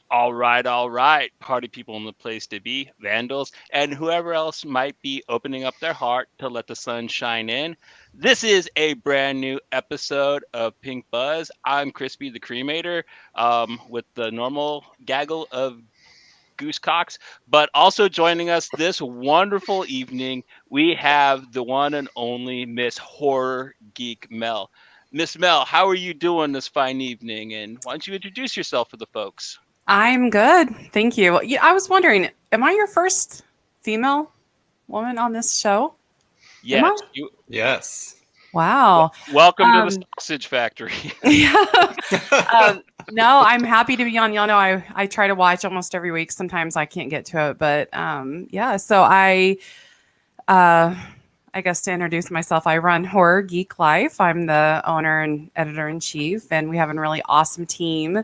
All right. Party people in the place to be, vandals, and whoever else might be opening up their heart to let the sun shine in. This is a brand new episode of Pink Buzz. I'm Crispy the Cremator, with the normal gaggle of goose cocks, but also joining us this wonderful evening, we have the one and only Miss Horror Geek Mel. Miss Mel, how are you doing this fine evening? And why don't you introduce yourself for the folks? I'm good. Thank you. Yeah, I was wondering, am I your first female woman on this show? Am Yes, I? you. Yes. Wow. Welcome to the Um, sausage factory. yeah. No, I'm happy to be on. Y'all know I try to watch almost every week. Sometimes I can't get to it, but yeah. So uh, I guess to introduce myself, I run Horror Geek Life. I'm the owner and editor in chief, and we have a really awesome team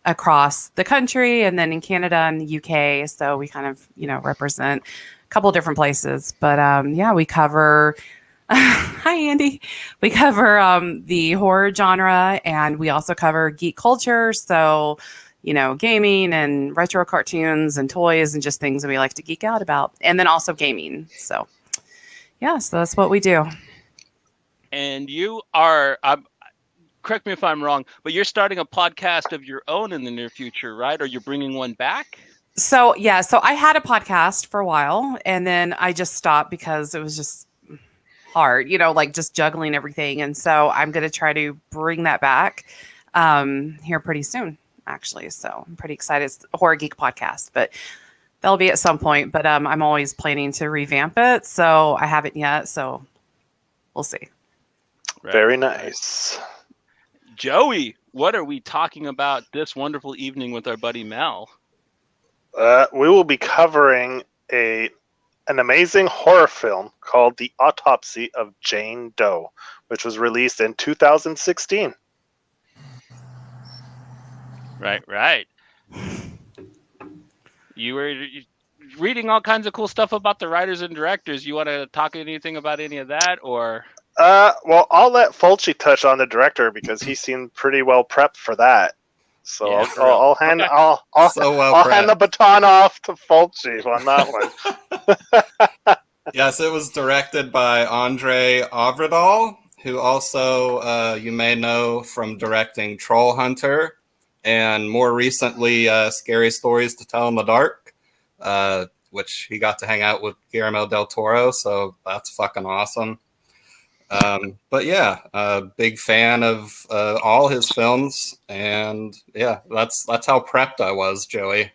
across the country and then in Canada and the UK. So we kind of, represent a couple of different places. But yeah, we cover. Hi, Andy. We cover the horror genre and we also cover geek culture. So, gaming and retro cartoons and toys and just things that we like to geek out about. And then also gaming. So, yeah, so that's what we do. And you are, correct me if I'm wrong, but you're starting a podcast of your own in the near future, right? Or you're bringing one back? So, yeah, so I had a podcast for a while and then I just stopped because it was just hard, like just juggling everything. And so I'm going to try to bring that back here pretty soon, actually. So I'm pretty excited. It's a Horror Geek podcast, but that'll be at some point. But I'm always planning to revamp it. So I haven't yet. So we'll see. Right. Very nice. Joey, what are we talking about this wonderful evening with our buddy Mel? We will be covering an amazing horror film called The Autopsy of Jane Doe, which was released in 2016. Right. You were reading all kinds of cool stuff about the writers and directors. You want to talk anything about any of that, or? Well, I'll let Fulci touch on the director because he seemed pretty well prepped for that. So Yeah, I'll hand the baton off to Fulci on that one. Yes, it was directed by Andre Avradal, who also you may know from directing Troll Hunter and more recently Scary Stories to Tell in the Dark, which he got to hang out with Guillermo del Toro, so that's fucking awesome. But yeah, a big fan of all his films, and yeah, that's how prepped I was, Joey.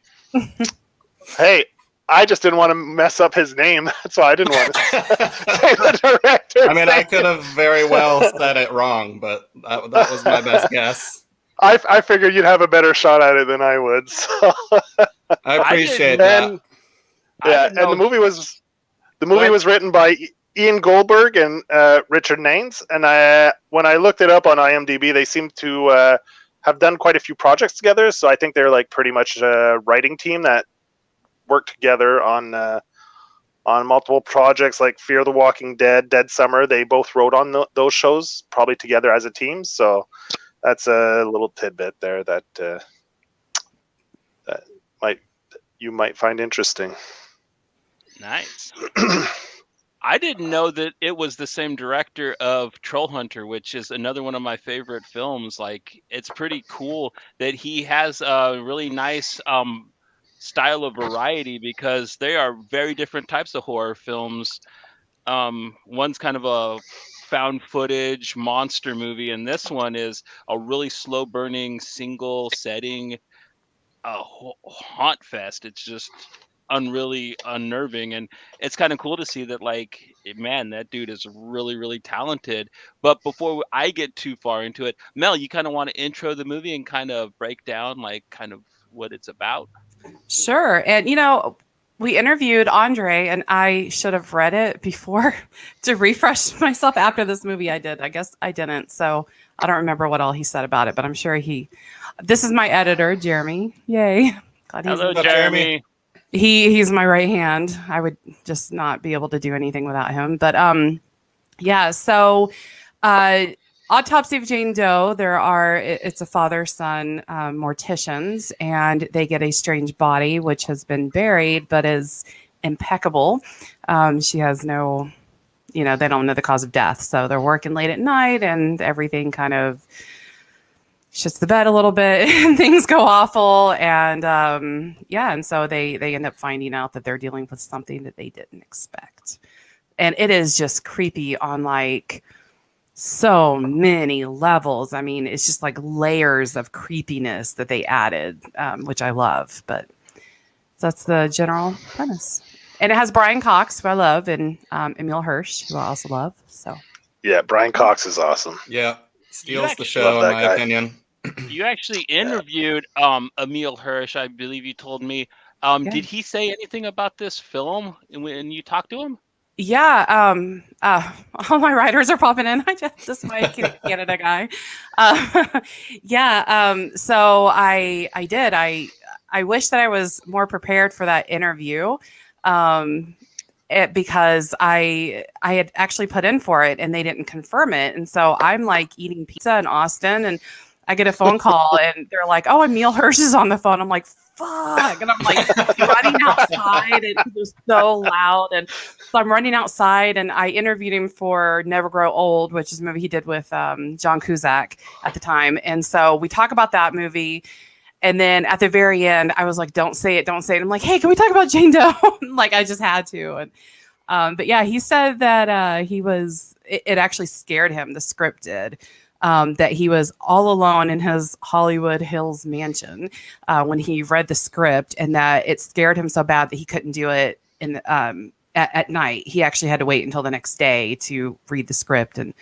Hey, I just didn't want to mess up his name. That's why I didn't want to say the director. I mean, I could have very well said it wrong, but that was my best guess. I figured you'd have a better shot at it than I would. So. I appreciate that. Yeah, and the movie was written by Ian Goldberg and Richard Naines. And when I looked it up on IMDb, they seem to have done quite a few projects together. So I think they're like pretty much a writing team that worked together on multiple projects like Fear the Walking Dead, Dead Summer. They both wrote on those shows, probably together as a team. So that's a little tidbit there that you might find interesting. Nice. I didn't know that it was the same director of Troll Hunter, which is another one of my favorite films. Like, it's pretty cool that he has a really nice style of variety because they are very different types of horror films. One's kind of a found footage monster movie, and this one is a really slow burning single setting haunt fest. It's just unreally unnerving, and it's kind of cool to see that, like, man, that dude is really talented. But before I get too far into it, Mel, you kind of want to intro the movie and kind of break down like kind of what it's about? Sure. And, we interviewed Andre, and I should have read it before to refresh myself after this movie. I did. I guess I didn't. So I don't remember what all he said about it, but I'm sure this is my editor, Jeremy. Yay. God, hello, Jeremy. He's my right hand. I would just not be able to do anything without him. But yeah, so Autopsy of Jane Doe. It's a father-son morticians, and they get a strange body which has been buried but is impeccable. She has no, they don't know the cause of death, so they're working late at night, and everything kind of shits the bed a little bit, and things go awful, and and so they end up finding out that they're dealing with something that they didn't expect, and it is just creepy on like so many levels. I mean, it's just like layers of creepiness that they added, which I love. But that's the general premise. And it has Brian Cox, who I love, and Emil Hirsch, who I also love. So Yeah, Brian Cox is awesome. Yeah, steals the actually show love in that my guy. opinion. You actually interviewed Emil Hirsch, I believe you told me. Yeah. Did he say anything about this film when you talked to him? Yeah, all my writers are popping in. This is my Canada guy. So I did. I wish that I was more prepared for that interview, because I had actually put in for it and they didn't confirm it, and so I'm like eating pizza in Austin, and I get a phone call and they're like, "Oh, Emil Hirsch is on the phone." I'm like, "Fuck!" And I'm like running outside, and it was so loud, and so I'm running outside, and I interviewed him for Never Grow Old, which is a movie he did with John Cusack at the time, and so we talk about that movie. And then at the very end, I was like, "Don't say it, don't say it." I'm like, "Hey, can we talk about Jane Doe?" Like I just had to. And but yeah, he said that it actually scared him. The script did. That he was all alone in his Hollywood Hills mansion when he read the script, and that it scared him so bad that he couldn't do it at night. He actually had to wait until the next day to read the script and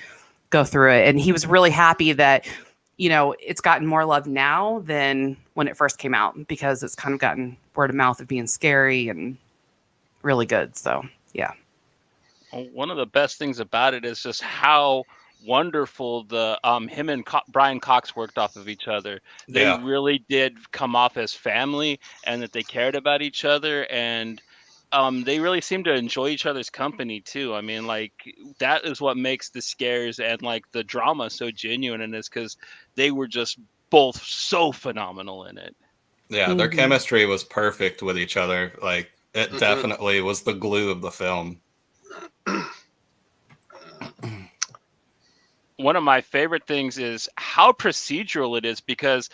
go through it. And he was really happy that it's gotten more love now than when it first came out, because it's kind of gotten word of mouth of being scary and really good. So yeah. One of the best things about it is just how wonderful the him and Brian Cox worked off of each other. They Yeah. really did come off as family, and that they cared about each other, and they really seem to enjoy each other's company too. I mean, like, that is what makes the scares and like the drama so genuine in this, because they were just both so phenomenal in it. Yeah, their Mhm. chemistry was perfect with each other. Like, it definitely was the glue of the film. One of my favorite things is how procedural it is, because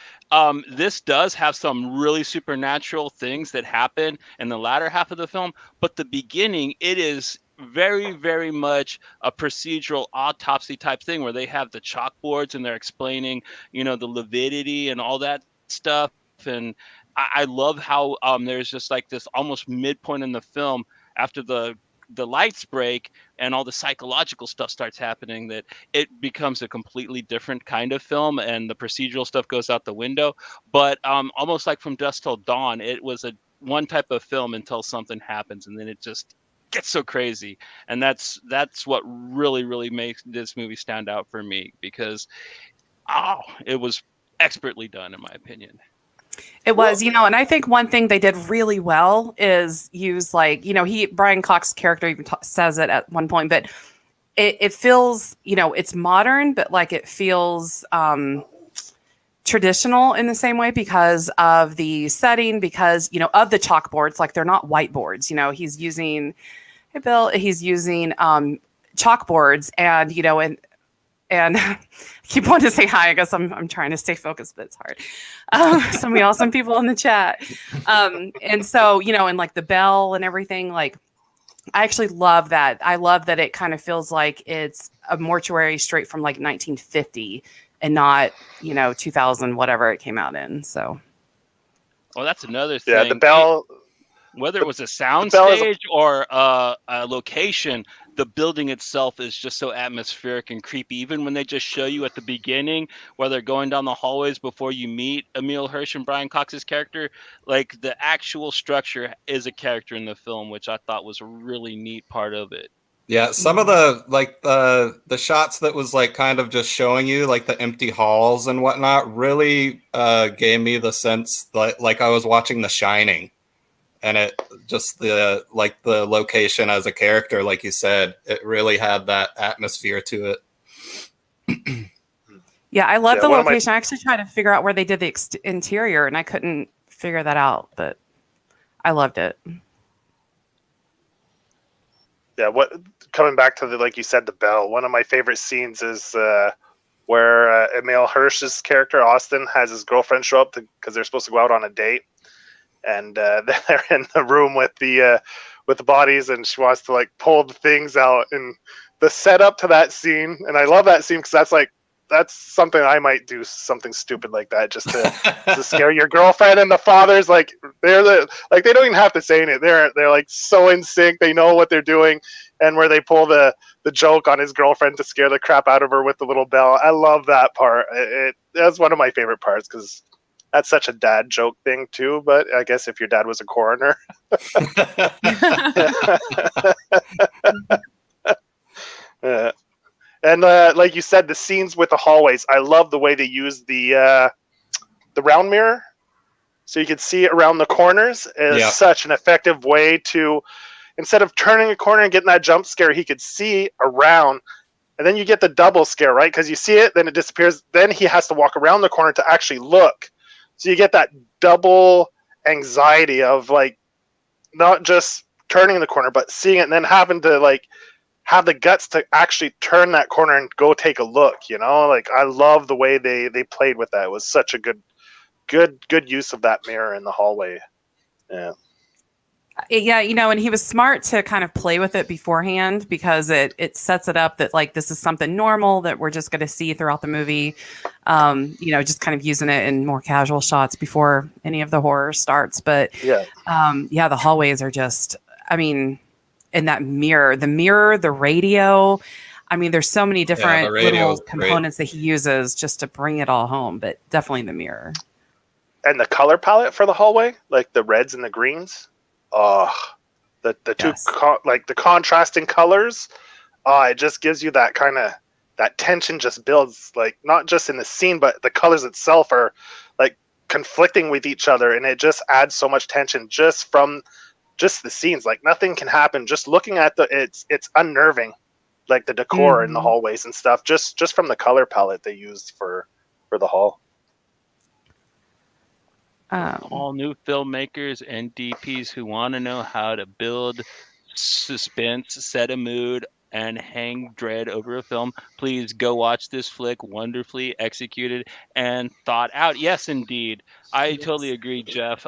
this does have some really supernatural things that happen in the latter half of the film, but the beginning, it is very, very much a procedural autopsy type thing, where they have the chalkboards and they're explaining, the lividity and all that stuff. And I love how there's just like this almost midpoint in the film, after the lights break and all the psychological stuff starts happening, that it becomes a completely different kind of film, and the procedural stuff goes out the window. But almost like From Dusk Till Dawn, it was a one type of film until something happens, and then it just gets so crazy. And that's what really, really makes this movie stand out for me, because it was expertly done, in my opinion. It was, and I think one thing they did really well is use, like, Brian Cox's character even says it at one point, but it feels, it's modern, but like it feels traditional in the same way, because of the setting, because, of the chalkboards, like they're not whiteboards, he's using, hey Bill, he's using chalkboards, and, and I keep wanting to say hi. I guess I'm trying to stay focused, but it's hard. So many awesome people in the chat. And so, and like the bell and everything, like, I actually love that. I love that it kind of feels like it's a mortuary straight from like 1950 and not, 2000, whatever it came out in. So. Well, that's another thing. Yeah, the bell. Whether it was a sound bell is stage or a location, the building itself is just so atmospheric and creepy. Even when they just show you at the beginning, where they're going down the hallways before you meet Emil Hirsch and Brian Cox's character, like the actual structure is a character in the film, which I thought was a really neat part of it. Yeah, some of the the shots that was like kind of just showing you like the empty halls and whatnot really gave me the sense that like I was watching The Shining. And it just the location as a character, like you said, it really had that atmosphere to it. Yeah, I love Yeah, the one of my location. I actually tried to figure out where they did the interior, and I couldn't figure that out, but I loved it. yeah, what coming back to the like you said, the bell. One of my favorite scenes is where Emil Hirsch's character Austin has his girlfriend show up because they're supposed to go out on a date, and they're in the room with the bodies, and she wants to like pull the things out, and the setup to that scene, and I love that scene because that's something I might do, something stupid like that, just to scare your girlfriend. And the father's like, they don't even have to say it. They're like so in sync. They know what they're doing, and where they pull the joke on his girlfriend to scare the crap out of her with the little bell. I love that part. That's one of my favorite parts because that's such a dad joke thing too. But I guess if your dad was a coroner. And like you said, the scenes with the hallways, I love the way they use the round mirror, so you can see around the corners. Is such an effective way to, instead of turning a corner and getting that jump scare, he could see around, and then you get the double scare, right? Because you see it, then it disappears, then he has to walk around the corner to actually look. So you get that double anxiety of like not just turning the corner, but seeing it and then having to like have the guts to actually turn that corner and go take a look, like I love the way they played with that. It was such a good use of that mirror in the hallway. Yeah, and he was smart to kind of play with it beforehand because it sets it up that like this is something normal that we're just going to see throughout the movie. Just kind of using it in more casual shots before any of the horror starts. But the hallways are just, I mean, in that mirror, the radio. I mean, there's so many different little components that he uses just to bring it all home, but definitely the mirror. And the color palette for the hallway, like the reds and the greens. Oh, the two like the contrasting colors. It just gives you that kind of that tension. Just builds like not just in the scene, but the colors itself are like conflicting with each other, and it just adds so much tension just from just the scenes. Like nothing can happen. Just looking at it's unnerving, like the decor in the hallways and stuff. Just from the color palette they used for the hall. All new filmmakers and DPs who want to know how to build suspense, set a mood, and hang dread over a film, please go watch this flick. Wonderfully executed and thought out. Yes, indeed. I totally agree, Jeff.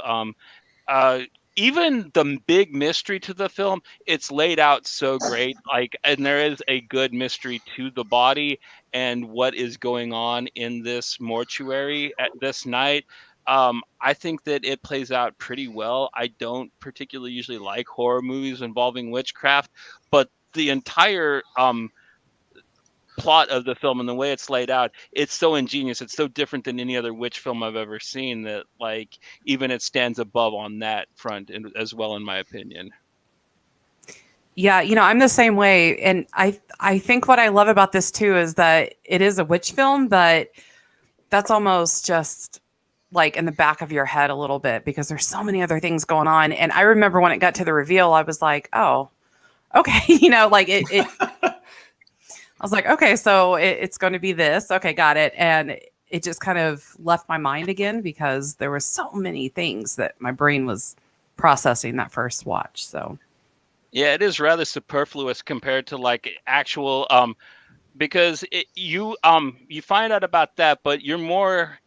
Even the big mystery to the film, it's laid out so great. And there is a good mystery to the body and what is going on in this mortuary at this night. I think that it plays out pretty well. I don't particularly usually like horror movies involving witchcraft, but the entire plot of the film and the way it's laid out, it's so ingenious. It's so different than any other witch film I've ever seen that like even it stands above on that front as well, in my opinion. Yeah, I'm the same way. And I think what I love about this too is that it is a witch film, but that's almost just like in the back of your head a little bit because there's so many other things going on. And I remember when it got to the reveal, I was like, oh, okay. Like it I was like, okay, so it's going to be this. Okay, got it. And it just kind of left my mind again because there were so many things that my brain was processing that first watch. So yeah, it is rather superfluous compared to like actual because you find out about that, but you're more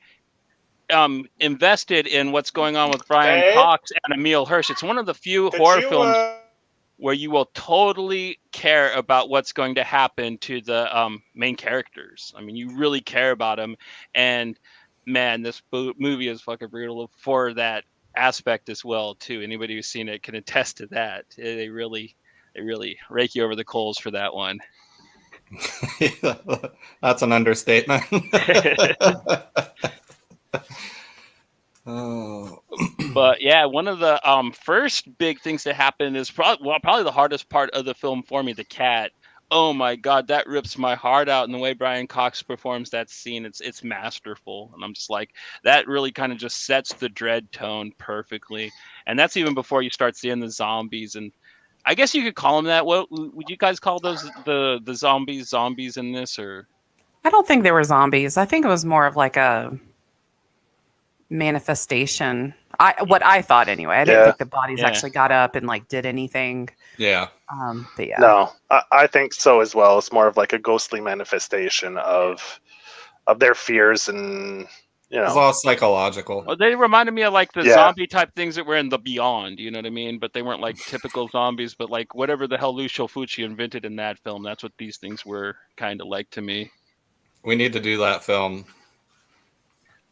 invested in what's going on with Brian Cox and Emil Hirsch. It's one of the few horror films where you will totally care about what's going to happen to the main characters. I mean, you really care about them, and man, this movie is fucking brutal for that aspect as well too. Anybody who's seen it can attest to that. They really rake you over the coals for that one. That's an understatement. Oh. But yeah, one of the first big things that happen is probably the hardest part of the film for me, the cat. Oh my God, that rips my heart out. And the way Brian Cox performs that scene, it's masterful. And I'm just like, that really kind of just sets the dread tone perfectly. And that's even before you start seeing the zombies. And I guess you could call them that. What would you guys call those? The zombies in this, or? I don't think they were zombies. I think it was more of like a manifestation. What I thought anyway. I didn't think the bodies actually got up and like did anything. Yeah. But yeah. No, I think so as well. It's more of like a ghostly manifestation of their fears, and It's all psychological. Well, they reminded me of like the zombie type things that were in the Beyond, you know what I mean? But they weren't like typical zombies, but like whatever the hell Lucio Fulci invented in that film, that's what these things were kind of like to me. We need to do that film.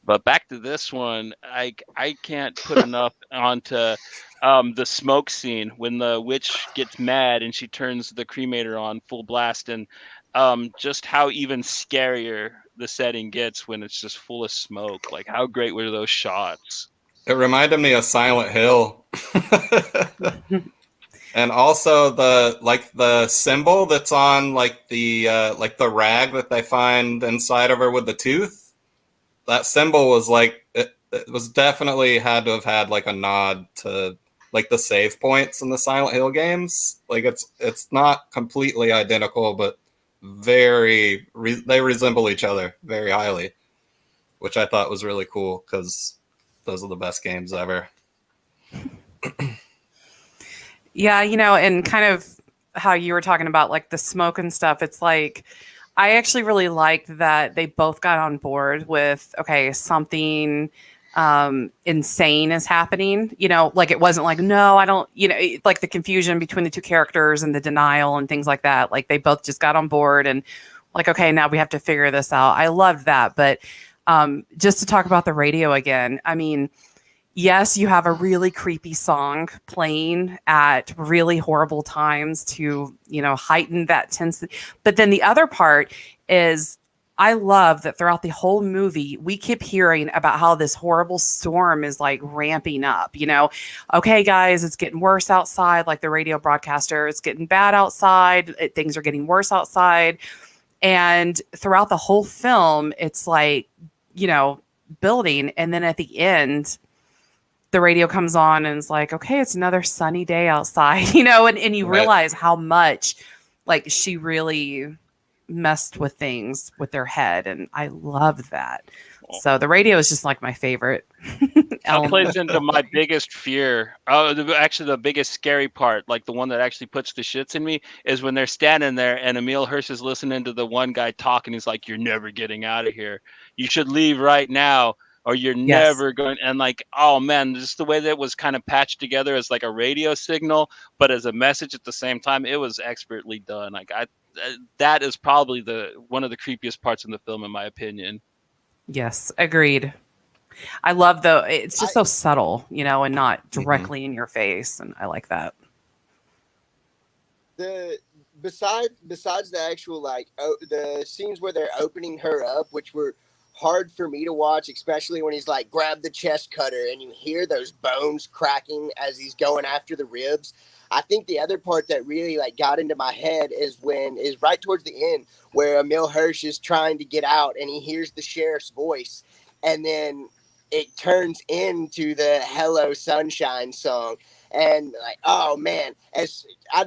But back to this one, I can't put enough onto the smoke scene when the witch gets mad and she turns the cremator on full blast, and just how even scarier the setting gets when it's just full of smoke. Like, how great were those shots? It reminded me of Silent Hill. And also the symbol that's on like the rag that they find inside of her with the tooth. That symbol was like it was definitely had to have had like a nod to like the save points in the Silent Hill games. Like it's not completely identical, but they resemble each other very highly, which I thought was really cool because those are the best games ever. Yeah, and kind of how you were talking about like the smoke and stuff. It's like I actually really liked that they both got on board with, okay, something insane is happening. Like it wasn't like, no, I don't, like the confusion between the two characters and the denial and things like that. Like they both just got on board and like, okay, now we have to figure this out. I loved that. But just to talk about the radio again, I mean, yes, you have a really creepy song playing at really horrible times to, heighten that tension. But then the other part is I love that throughout the whole movie, we keep hearing about how this horrible storm is like ramping up, okay, guys, it's getting worse outside. Like the radio broadcaster, it's getting bad outside. Things are getting worse outside. And throughout the whole film, it's like, building. And then at the end, the radio comes on and it's like, okay, it's another sunny day outside, and you realize how much like she really messed with things with their head. And I love that. So the radio is just like my favorite. That plays into my biggest fear. Actually, the biggest scary part, like the one that actually puts the shits in me, is when they're standing there and Emil Hirsch is listening to the one guy talk and he's like, "You're never getting out of here. You should leave right now, or you're never going." And like, oh man, just the way that was kind of patched together as like a radio signal, but as a message at the same time, it was expertly done. Like that is probably one of the creepiest parts in the film, in my opinion. Yes, agreed. I love it's just so subtle, and not directly in your face, and I like that. Besides the actual the scenes where they're opening her up, which were hard for me to watch, especially when he's like, grab the chest cutter and you hear those bones cracking as he's going after the ribs. I think the other part that really like got into my head is right towards the end where Emil Hirsch is trying to get out and he hears the sheriff's voice, and then it turns into the Hello Sunshine song. And like, oh man, as I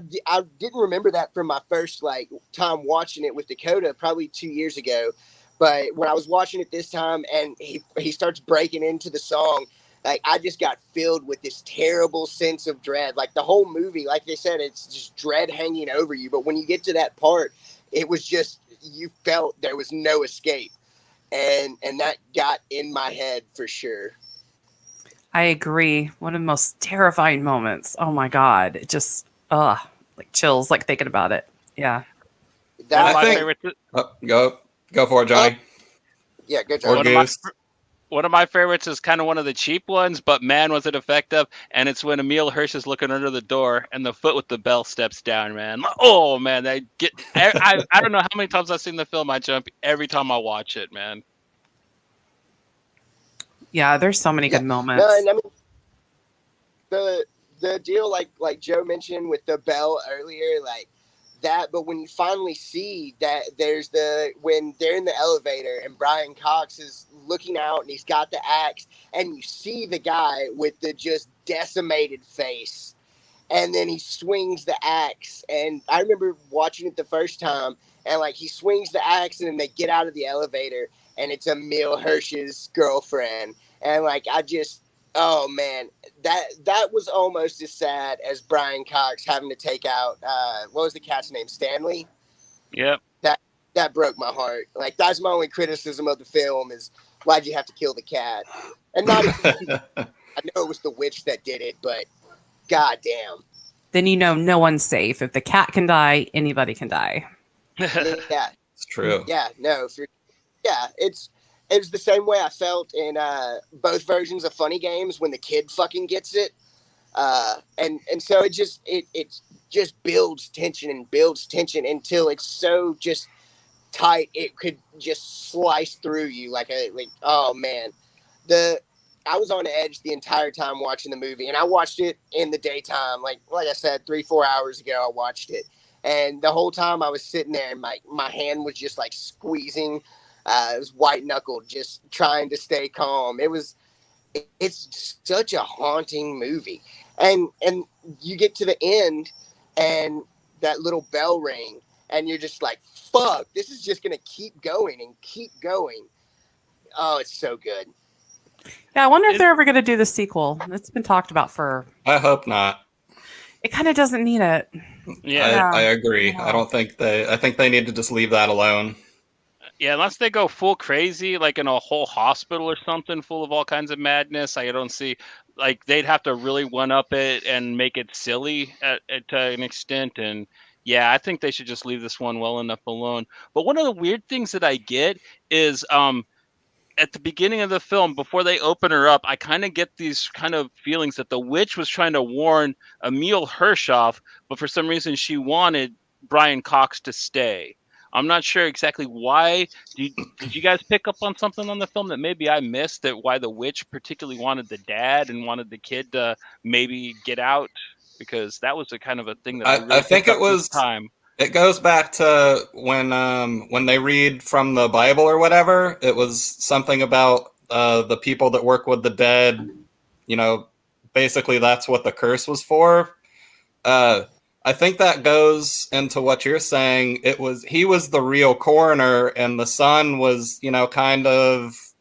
didn't remember that from my first like time watching it with Dakota probably 2 years ago. But when I was watching it this time and he starts breaking into the song, like I just got filled with this terrible sense of dread. Like the whole movie, like they said, it's just dread hanging over you. But when you get to that part, it was just, you felt there was no escape. And that got in my head for sure. I agree. One of the most terrifying moments. Oh my God. It just, like chills, like thinking about it. Yeah. That's my favorite. Go for it, Johnny. Yeah, good job. One of my favorites is kind of one of the cheap ones, but man, was it effective. And it's when Emil Hirsch is looking under the door and the foot with the bell steps down, man. Oh, man. I don't know how many times I've seen the film. I jump every time I watch it, man. Yeah, there's so many good moments. No, and I mean, the deal, like Joe mentioned with the bell earlier, like that, but when you finally see that when they're in the elevator and Brian Cox is looking out and he's got the axe and you see the guy with the just decimated face and then he swings the axe, and I remember watching it the first time and like he swings the axe, and then they get out of the elevator, and it's Emil Hirsch's girlfriend, and like I just, oh man, that was almost as sad as Brian Cox having to take out what was the cat's name, Stanley. Yep. That broke my heart. Like that's my only criticism of the film is why'd you have to kill the cat? And not even, I know it was the witch that did it, but goddamn. Then no one's safe. If the cat can die, anybody can die. Yeah, It's true. yeah, no, it's the same way I felt in both versions of Funny Games when the kid fucking gets it, and so it just builds tension until it's so just tight it could just slice through you like oh man, I was on edge the entire time watching the movie, and I watched it in the daytime, like I said 3-4 hours ago I watched it, and the whole time I was sitting there and my hand was just like squeezing, it was white knuckled, just trying to stay calm. It's such a haunting movie, and you get to the end and that little bell ring, and you're just like, fuck, this is just gonna keep going and keep going. Oh, it's so good. Yeah, I wonder if they're ever going to do the sequel. It's been talked about for. I hope not. It kind of doesn't need it. Yeah. I agree. Yeah. I think they need to just leave that alone. Yeah, unless they go full crazy, like in a whole hospital or something full of all kinds of madness, I don't see, like, they'd have to really one-up it and make it silly to an extent. And yeah, I think they should just leave this one well enough alone. But one of the weird things that I get is at the beginning of the film, before they open her up, I kind of get these kind of feelings that the witch was trying to warn Emil Hirsch off, but for some reason she wanted Brian Cox to stay. I'm not sure exactly why. Did you guys pick up on something on the film that maybe I missed, that why the witch particularly wanted the dad and wanted the kid to maybe get out? Because that was a kind of a thing that I really think picked it up was this time. It goes back to when they read from the Bible or whatever. It was something about the people that work with the dead. Basically that's what the curse was for. I think that goes into what you're saying. He was the real coroner, and the son was, kind of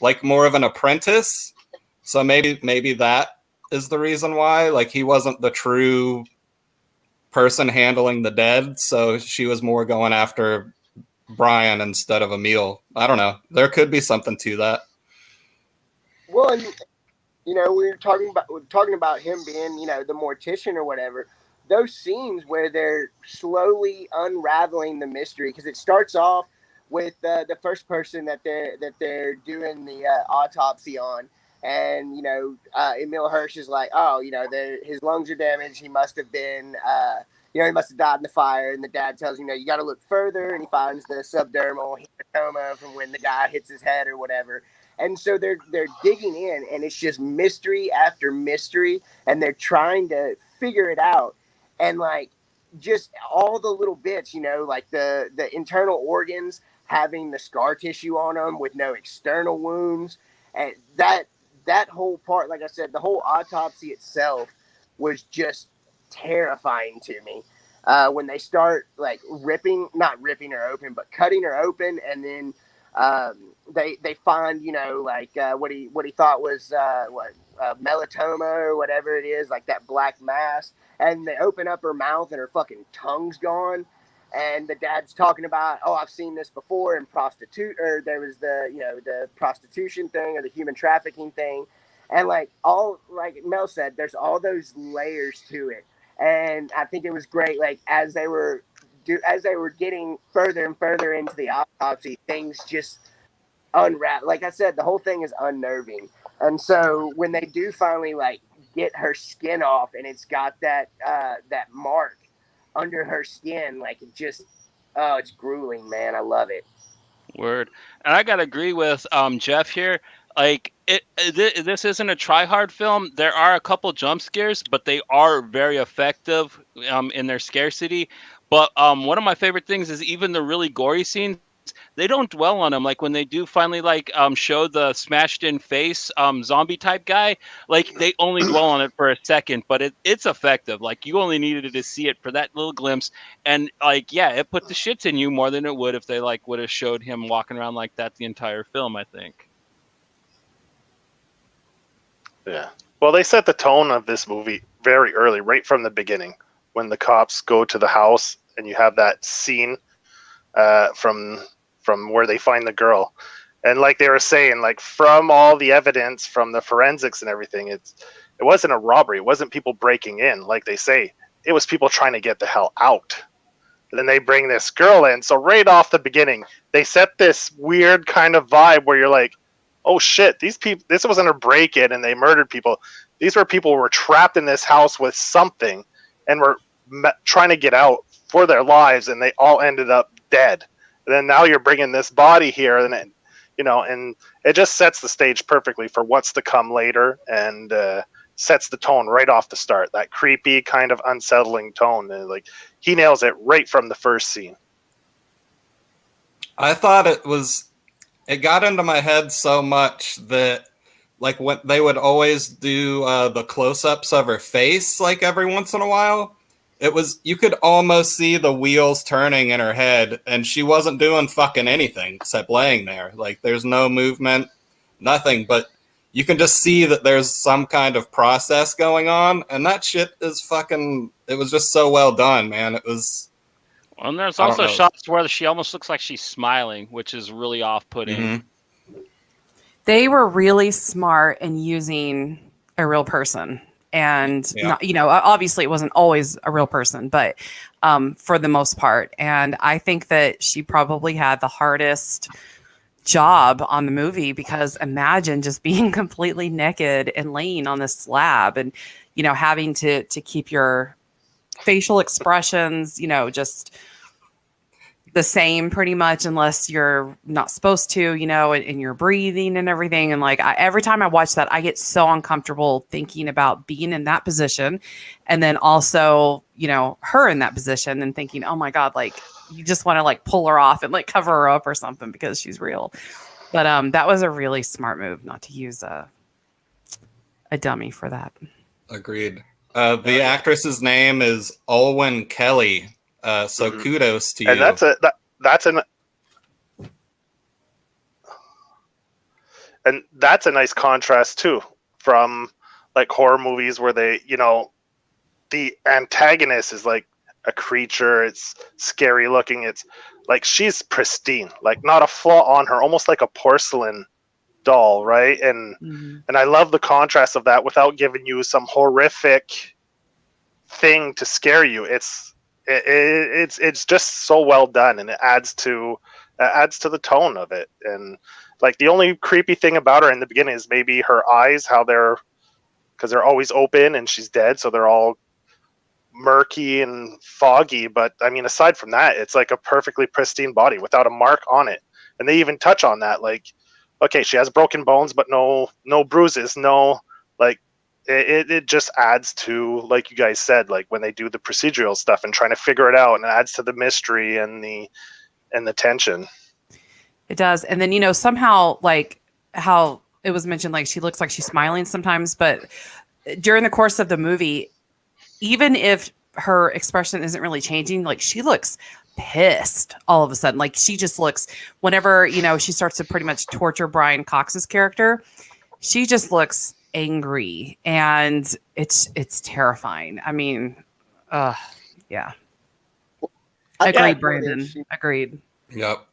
like more of an apprentice. So maybe that is the reason why. Like he wasn't the true person handling the dead, so she was more going after Brian instead of Emil. I don't know. There could be something to that. Well, and, we were talking about him being, the mortician or whatever. Those scenes where they're slowly unraveling the mystery, because it starts off with the first person that they're doing the autopsy on, and Emil Hirsch is like, oh, his lungs are damaged. He must have been, he must have died in the fire. And the dad tells him, you got to look further, and he finds the subdermal hematoma from when the guy hits his head or whatever. And so they're digging in, and it's just mystery after mystery, and they're trying to figure it out. And like just all the little bits, like the internal organs having the scar tissue on them with no external wounds, and that whole part, like I said, the whole autopsy itself was just terrifying to me. When they start like not ripping her open, but cutting her open, and then they find what he thought was melanoma or whatever it is, like that black mass, and they open up her mouth and her fucking tongue's gone. And the dad's talking about, oh, I've seen this before in there was the prostitution thing or the human trafficking thing. And like Mel said, there's all those layers to it. And I think it was great. Like as they were getting further and further into the autopsy, things just unwrap. Like I said, the whole thing is unnerving. And so when they do finally like get her skin off, and it's got that mark under her skin, like it just, oh, it's grueling, man. I love it. Word. And I gotta agree with Jeff here. Like this isn't a try-hard film. There are a couple jump scares, but they are very effective in their scarcity. But one of my favorite things is even the really gory scenes. they don't dwell on them. Like when they do finally show the smashed in face zombie type guy, like they only dwell on it for a second, but it's effective. Like you only needed to see it for that little glimpse, and like yeah, it put the shits in you more than it would if they like would have showed him walking around like that the entire film, I think. Yeah. Well, they set the tone of this movie very early, right from the beginning, when the cops go to the house and you have that scene from where they find the girl, and like they were saying, like from all the evidence from the forensics and everything, it wasn't a robbery. It wasn't people breaking in, like they say. It was people trying to get the hell out. And then they bring this girl in. So right off the beginning, they set this weird kind of vibe where you're like, oh shit, these people, this wasn't a break-in and they murdered people. These were people who were trapped in this house with something and were trying to get out for their lives, and they all ended up dead. And then now you're bringing this body here, and and it just sets the stage perfectly for what's to come later, and sets the tone right off the start. That creepy kind of unsettling tone, and like he nails it right from the first scene. I thought it got into my head so much that like when they would always do the close-ups of her face like every once in a while, you could almost see the wheels turning in her head, and she wasn't doing fucking anything except laying there. Like there's no movement, nothing, but you can just see that there's some kind of process going on, and that shit is fucking, it was just so well done, man. It was. Well, and there's also shots where she almost looks like she's smiling, which is really off-putting. Mm-hmm. They were really smart in using a real person. And, not, obviously it wasn't always a real person, but for the most part. And I think that she probably had the hardest job on the movie, because imagine just being completely naked and laying on this slab and, having to keep your facial expressions, just the same pretty much, unless you're not supposed to, and you're breathing and everything. And like every time I watch that, I get so uncomfortable thinking about being in that position. And then also, her in that position and thinking, oh my God, like you just want to like pull her off and like cover her up or something because she's real. But that was a really smart move not to use a dummy for that. Agreed. The actress's name is Olwen Kelly. So kudos to you. And that's a nice contrast too from like horror movies where they, the antagonist is like a creature. It's scary looking. It's like she's pristine, like not a flaw on her, almost like a porcelain doll, right? And and I love the contrast of that without giving you some horrific thing to scare you. It's just so well done, and it adds to the tone of it. And like the only creepy thing about her in the beginning is maybe her eyes, because they're always open and she's dead, so they're all murky and foggy. But I mean, aside from that, it's like a perfectly pristine body without a mark on it. And they even touch on that, like, okay, she has broken bones, but no bruises, no, like. It just adds to, like you guys said, like when they do the procedural stuff and trying to figure it out, and it adds to the mystery and the tension. It does. And then, somehow like how it was mentioned, like she looks like she's smiling sometimes, but during the course of the movie, even if her expression isn't really changing, like she looks pissed all of a sudden. Like she just looks, whenever, she starts to pretty much torture Brian Cox's character, she just looks angry, and it's terrifying. I mean, yeah. Agreed, Brandon. Agreed. Yep.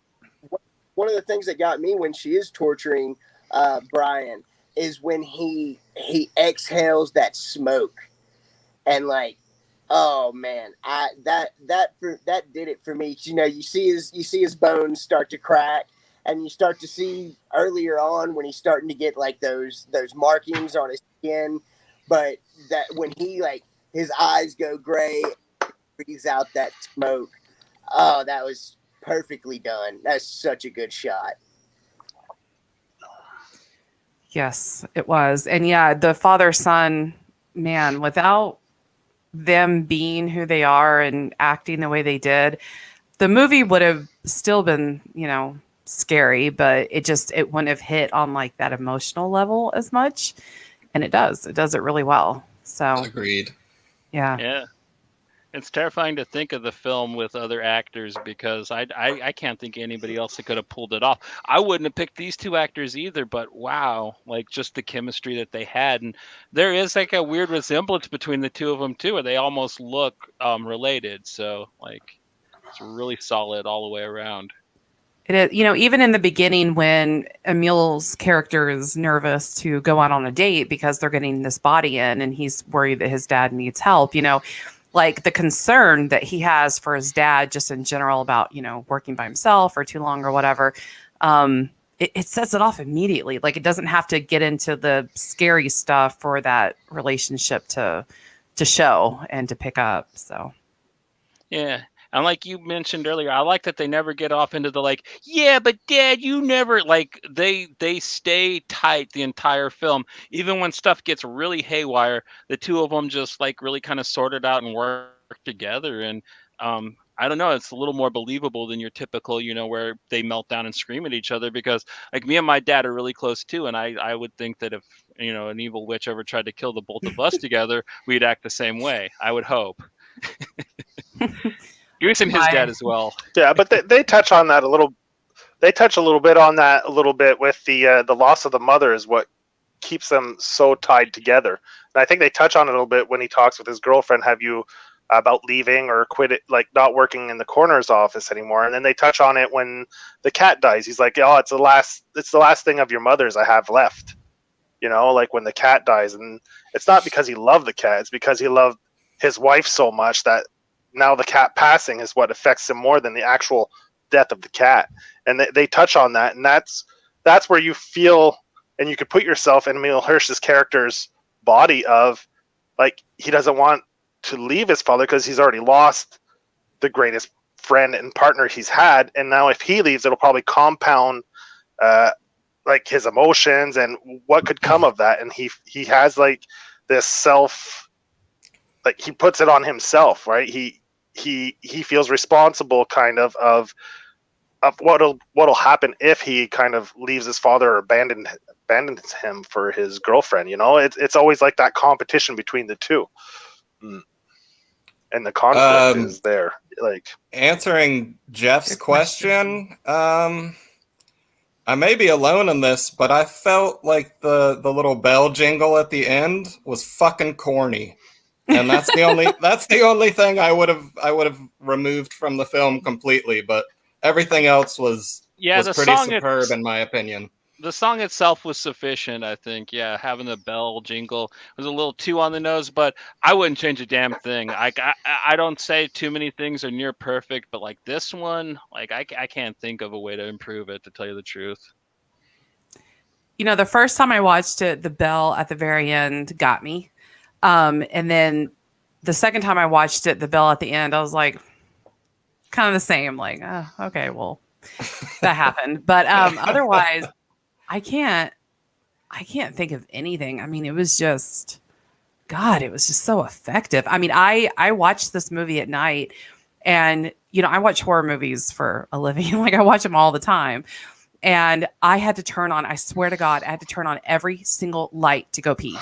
One of the things that got me when she is torturing Brian is when he exhales that smoke, and like, oh man, that did it for me. You see his bones start to crack. And you start to see earlier on when he's starting to get like those markings on his skin, but that when he like his eyes go gray, breathes out that smoke. Oh, that was perfectly done. That's such a good shot. Yes, it was. And yeah, the father-son, man, without them being who they are and acting the way they did, the movie would have still been, scary, but it wouldn't have hit on like that emotional level as much. And it does it really well. So Agreed. yeah. Yeah. It's terrifying to think of the film with other actors because I can't think of anybody else that could have pulled it off. I wouldn't have picked these two actors either, but wow, like just the chemistry that they had. And there is like a weird resemblance between the two of them too, where they almost look related. So like it's really solid all the way around. It is, even in the beginning when Emil's character is nervous to go out on a date because they're getting this body in and he's worried that his dad needs help, like the concern that he has for his dad just in general about, working by himself or too long or whatever. It sets it off immediately. Like it doesn't have to get into the scary stuff for that relationship to show and to pick up. So. Yeah. And like you mentioned earlier, I like that they never get off into the like, yeah, but Dad, you never like they stay tight the entire film. Even when stuff gets really haywire, the two of them just like really kind of sort it out and work together. And I don't know, it's a little more believable than your typical, where they melt down and scream at each other because like me and my dad are really close too. And I would think that if, an evil witch ever tried to kill the both of us together, we'd act the same way. I would hope. Goose and his dad as well. Yeah, but they touch on that a little. They touch a little bit on that a little bit with the loss of the mother is what keeps them so tied together. And I think they touch on it a little bit when he talks with his girlfriend. Have you about leaving or quit it, like not working in the coroner's office anymore? And then they touch on it when the cat dies. He's like, oh, it's the last thing of your mother's I have left. Like when the cat dies, and it's not because he loved the cat; it's because he loved his wife so much that. Now the cat passing is what affects him more than the actual death of the cat. And they touch on that. And that's where you feel, and you could put yourself in Emil Hirsch's character's body of like, he doesn't want to leave his father because he's already lost the greatest friend and partner he's had. And now if he leaves, it'll probably compound like his emotions and what could come of that. And he has like this like he puts it on himself, right? He feels responsible kind of what'll happen if he kind of leaves his father or abandons him for his girlfriend. It's always like that competition between the two, and the conflict is there. Like answering Jeff's question. I may be alone in this, but I felt like the little bell jingle at the end was fucking corny. And that's the only thing I would have removed from the film completely, but everything else was pretty superb in my opinion. The song itself was sufficient, I think. Yeah, having the bell jingle was a little too on the nose, but I wouldn't change a damn thing. I don't say too many things are near perfect, but like this one, like I can't think of a way to improve it, to tell you the truth. The first time I watched it, the bell at the very end got me. And then the second time I watched it, the bell at the end, I was like, kind of the same, like, oh, okay, well, that happened. But otherwise, I can't think of anything. I mean, it was just so effective. I mean, I watched this movie at night, and I watch horror movies for a living. Like I watch them all the time. And I had to turn on, I swear to God, I had to turn on every single light to go pee.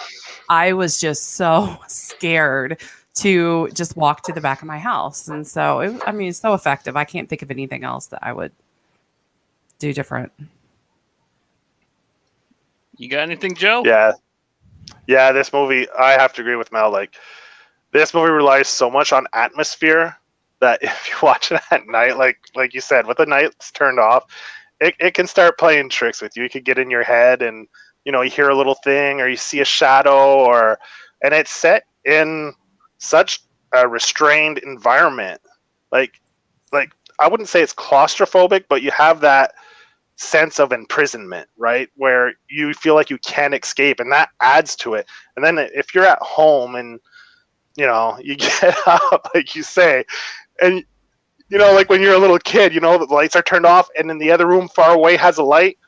I was just so scared to just walk to the back of my house. And so, it's so effective. I can't think of anything else that I would do different. You got anything, Joe? Yeah, this movie, I have to agree with Mel. Like, this movie relies so much on atmosphere that if you watch it at night, like you said, with the lights turned off, it can start playing tricks with you. You could get in your head and, you hear a little thing or you see a shadow and it's set in such a restrained environment. Like I wouldn't say it's claustrophobic, but you have that sense of imprisonment, right? Where you feel like you can't escape, and that adds to it. And then if you're at home and, you get up, like you say, and like when you're a little kid, the lights are turned off and then the other room far away has a light.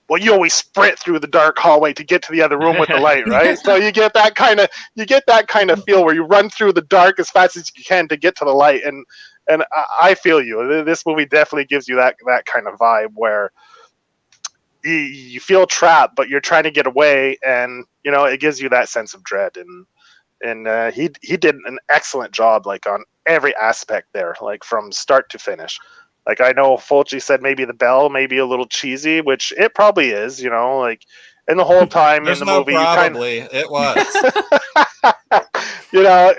Well, you always sprint through the dark hallway to get to the other room with the light, right? So you get that kind of feel where you run through the dark as fast as you can to get to the light. And And I feel you. This movie definitely gives you that kind of vibe where you feel trapped, but you're trying to get away, and it gives you that sense of dread. And he did an excellent job, like on every aspect there, like from start to finish. Like I know Fulci said maybe the bell may be a little cheesy, which it probably is, like, and the whole time There's in the no movie probably. It was.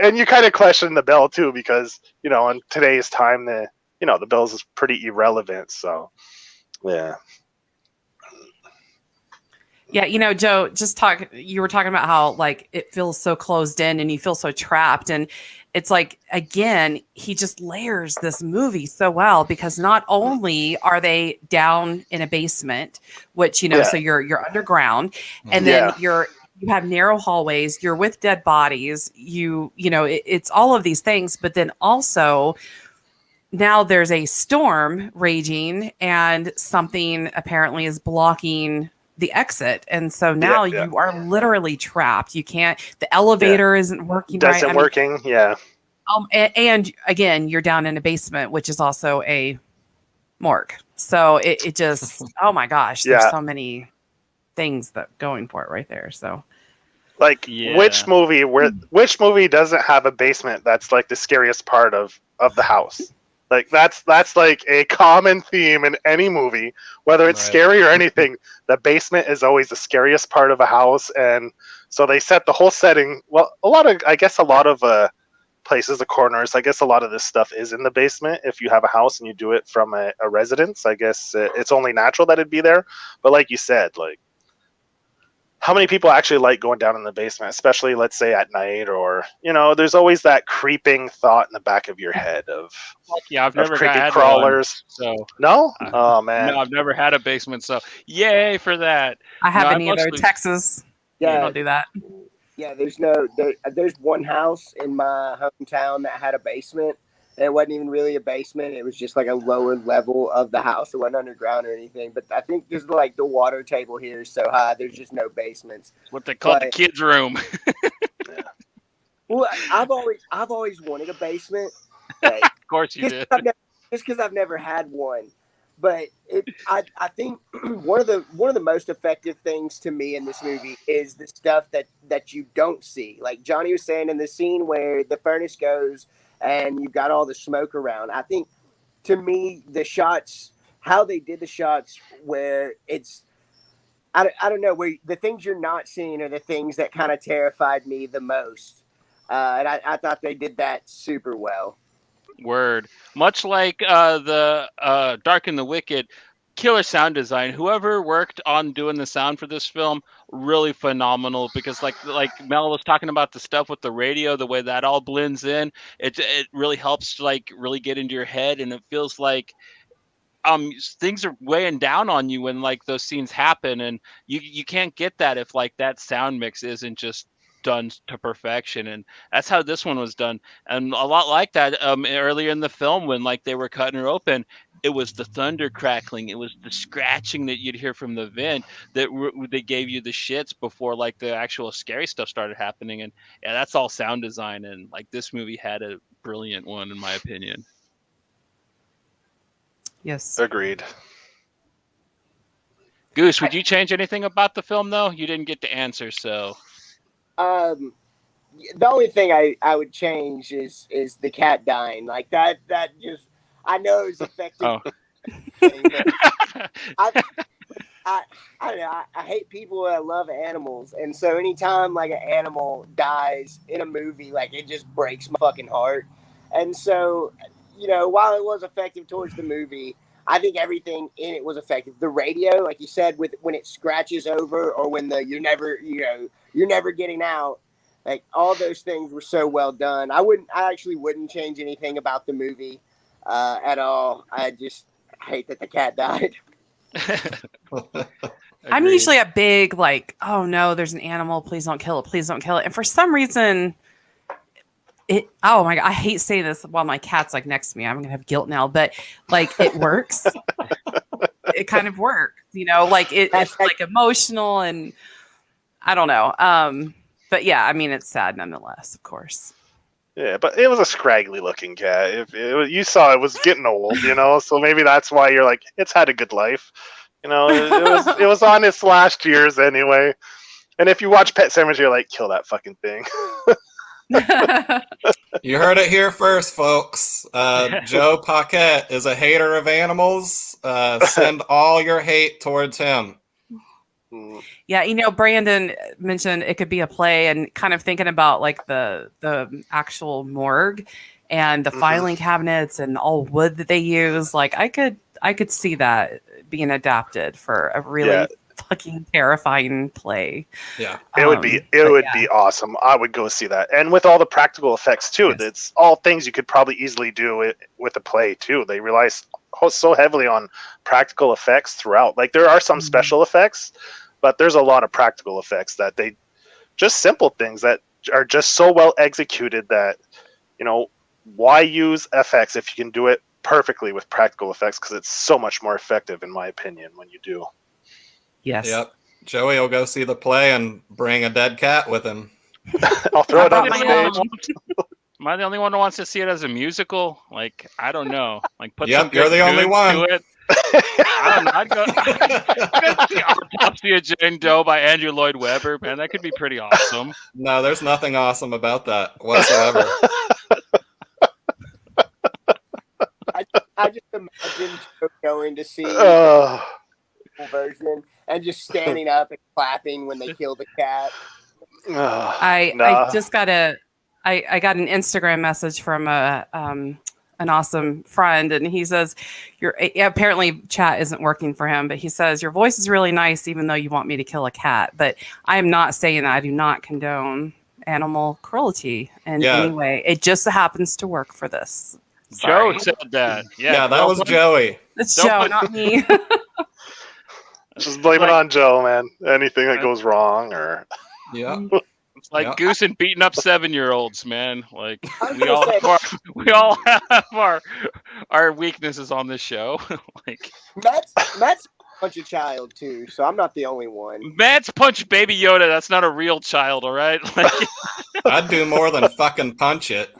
and you kind of question the bell too, because in today's time the bells is pretty irrelevant. So yeah. Yeah, Joe, you were talking about how like it feels so closed in and you feel so trapped. And it's like, again, he just layers this movie so well, because not only are they down in a basement, which, so you're underground, and then you have narrow hallways, you're with dead bodies, it's all of these things, but then also now there's a storm raging and something apparently is blocking the exit, and so now you are literally trapped. You can't. The elevator isn't working. Doesn't working. Yeah. And again, you're down in a basement, which is also a morgue. So it just, oh my gosh, there's so many things that going for it right there. So, like, which movie doesn't have a basement? That's like the scariest part of the house. Like that's like a common theme in any movie, whether it's scary or anything. The basement is always the scariest part of a house, and so they set the whole setting. Well, a lot of places, the corners. I guess a lot of this stuff is in the basement. If you have a house and you do it from a residence, I guess it's only natural that it'd be there. But like you said, like, how many people actually like going down in the basement, especially, let's say, at night, or there's always that creeping thought in the back of your head of I've never creepy had crawlers. One, so no, oh man, no, I've never had a basement. So yay for that. I haven't either. Texas, don't do that. Yeah, there's one house in my hometown that had a basement. It wasn't even really a basement. It was just like a lower level of the house. It wasn't underground or anything. But I think just like the water table here is so high, there's just no basements. It's what they call the kids' room. Well, I've always wanted a basement. Like, of course you did. Just because I've never had one. But I think one of the most effective things to me in this movie is the stuff that you don't see. Like Johnny was saying, in the scene where the furnace goes and you've got all the smoke around. I think, to me, the shots, how they did the shots, where it's, I don't know, where the things you're not seeing are the things that kind of terrified me the most. And I thought they did that super well. Word. Much like the Dark and the Wicked, killer sound design. Whoever worked on doing the sound for this film, really phenomenal, because like Mel was talking about, the stuff with the radio, the way that all blends in, it really helps like really get into your head, and it feels like things are weighing down on you when like those scenes happen, and you can't get that if like that sound mix isn't just done to perfection. And that's how this one was done, and a lot like that earlier in the film when like they were cutting her open, it was the thunder crackling, it was the scratching that you'd hear from the vent that they gave you the shits before like the actual scary stuff started happening. And yeah, that's all sound design, and like this movie had a brilliant one in my opinion. Yes, agreed. Goose, would you change anything about the film though? You didn't get to answer, so the only thing I would change is the cat dying. Like that just, I know it's effective. Oh. I don't know. I hate people that love animals, and so anytime like an animal dies in a movie, like it just breaks my fucking heart. And so, while it was effective towards the movie, I think everything in it was effective. The radio, like you said, when it scratches over, or when you're never getting out, like all those things were so well done. I actually wouldn't change anything about the movie at all. I just hate that the cat died. I'm usually a big like, oh no, there's an animal, please don't kill it, please don't kill it. And for some reason, oh my god, I hate saying this while my cat's like next to me. I'm gonna have guilt now, but like it works. It kind of works, like it's like emotional, and I don't know. But yeah, I mean, it's sad nonetheless, of course. Yeah, but it was a scraggly looking cat. You saw it was getting old, so maybe that's why you're like, it's had a good life. It was on its last years anyway. And if you watch Pet Sematary, you're like, kill that fucking thing. You heard it here first, folks. Joe Paquette is a hater of animals. Send all your hate towards him. Yeah, Brandon mentioned it could be a play, and kind of thinking about like the actual morgue and the filing cabinets and all wood that they use. Like I could see that being adapted for a really fucking terrifying play. Yeah, it would be awesome. I would go see that, and with all the practical effects too. Yes. It's all things you could probably easily do with a play too. They rely so heavily on practical effects throughout. Like there are some special effects, but there's a lot of practical effects that they just simple things that are just so well executed that why use FX if you can do it perfectly with practical effects, because it's so much more effective in my opinion when you do. Yes. Yep. Joey will go see the play and bring a dead cat with him. I'll throw it on the stage. Am I the only one who wants to see it as a musical? Like, I don't know. Like, put some you're the only one. To it. I don't know. I'd go see Autopsy of Jane Doe by Andrew Lloyd Webber. Man, that could be pretty awesome. No, there's nothing awesome about that whatsoever. I just imagine going to see the version and just standing up and clapping when they kill the cat. I just got I got an Instagram message from an awesome friend, and he says, apparently chat isn't working for him, but he says, your voice is really nice even though you want me to kill a cat. But I am not saying that. I do not condone animal cruelty in any way. It just happens to work for this. Sorry. Joe said that. Yeah, that was Joey. It's Joe, not me. Just blame it on Joe, man. Anything that goes wrong or it's like Goose and beating up 7-year-olds, man. Like we all have our weaknesses on this show. Like Matt's punch a child too, so I'm not the only one. Matt's punch Baby Yoda. That's not a real child, all right? Like I'd do more than fucking punch it.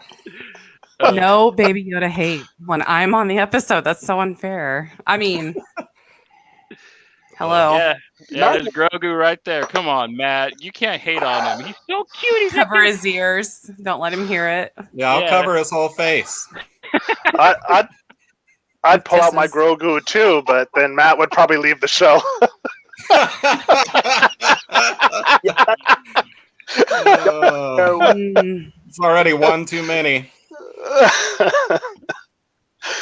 No Baby Yoda hate when I'm on the episode. That's so unfair. I mean, hello. Yeah, there's Grogu right there. Come on, Matt. You can't hate on him. He's so cute. He's cover his ears. Don't let him hear it. Yeah, I'll cover his whole face. I'd pull out my Grogu too, but then Matt would probably leave the show. It's already one too many.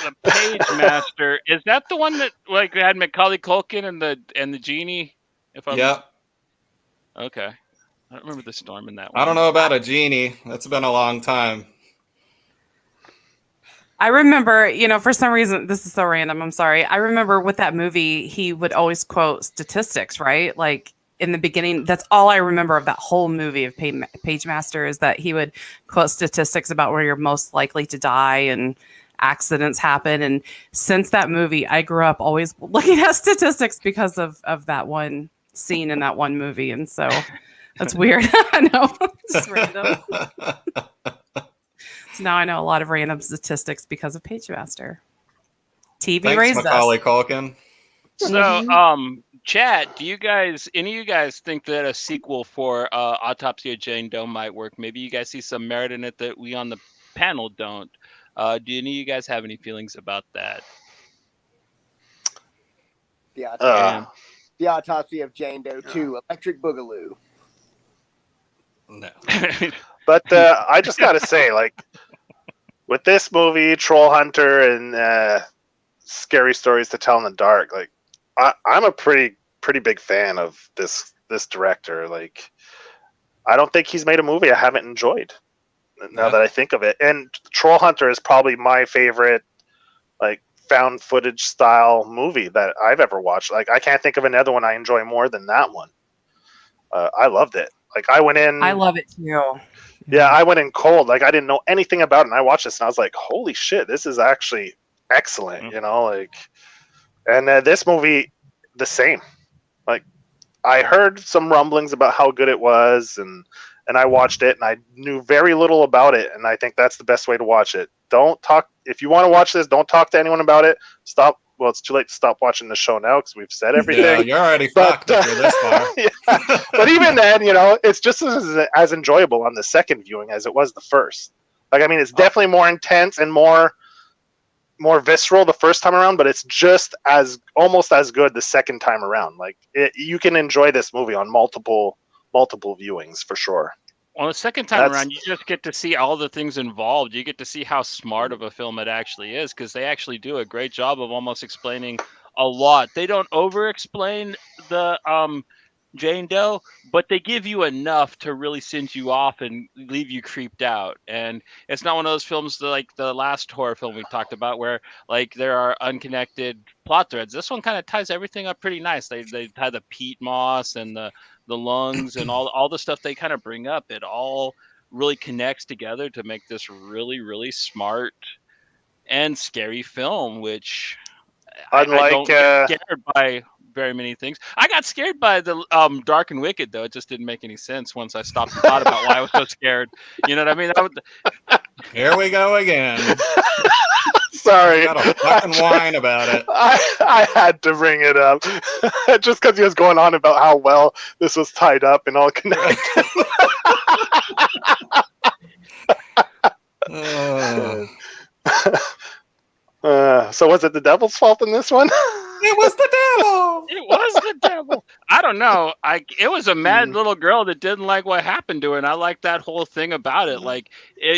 The Page Master, is that the one that like had Macaulay Culkin and the genie? Okay, I don't remember the storm in that one. I don't know about a genie. That's been a long time. I remember, for some reason, this is so random. I'm sorry. I remember with that movie, he would always quote statistics, right? Like in the beginning, that's all I remember of that whole movie of Page Master is that he would quote statistics about where you're most likely to die and accidents happen. And since that movie, I grew up always looking at statistics because of that one scene in that one movie. And so that's weird. I know. It's random. So now I know a lot of random statistics because of Page Master. TV raised us. Macaulay Culkin. So, chat, do any of you guys think that a sequel for Autopsy of Jane Doe might work? Maybe you guys see some merit in it that we on the panel don't. Do any of you guys have any feelings about that? The Autopsy of Jane Doe 2, Electric Boogaloo. No. But I just got to say, like, with this movie, Troll Hunter, and Scary Stories to Tell in the Dark, like, I'm a pretty big fan of this director. Like, I don't think he's made a movie I haven't enjoyed. Now that I think of it, and Troll Hunter is probably my favorite, like, found footage style movie that I've ever watched. Like, I can't think of another one I enjoy more than that one. I loved it. Like, I went in. I love it too. Yeah, I went in cold. Like, I didn't know anything about it, and I watched this, and I was like, "Holy shit, this is actually excellent!" Like, and this movie, the same. Like, I heard some rumblings about how good it was, and and I watched it, and I knew very little about it, and I think that's the best way to watch it. Don't talk if you want to watch this. Don't talk to anyone about it. Stop. Well, it's too late to stop watching the show now because we've said everything. Yeah, you're already fucked if you're this far. Yeah. But even then, it's just as enjoyable on the second viewing as it was the first. Like, I mean, it's definitely more intense and more visceral the first time around, but it's just almost as good the second time around. Like, you can enjoy this movie on multiple viewings for sure. Well, the second time around, you just get to see all the things involved. You get to see how smart of a film it actually is, because they actually do a great job of almost explaining a lot. They don't over-explain the Jane Doe, but they give you enough to really send you off and leave you creeped out. And it's not one of those films like the last horror film we talked about where like there are unconnected plot threads. This one kind of ties everything up pretty nice. They tie the peat moss and the lungs and all the stuff they kind of bring up. It all really connects together to make this really, really smart and scary film, which I don't get scared by very many things. I got scared by the Dark and Wicked, though. It just didn't make any sense once I stopped and thought about why I was so scared. You know what I mean? Here we go again. Sorry. Got a fucking whine about it. I had to bring it up. Just because he was going on about how well this was tied up and all connected. So was it the devil's fault in this one? It was the devil. It was the devil. I don't know. It was a mad little girl that didn't like what happened to her, and I like that whole thing about it. Like,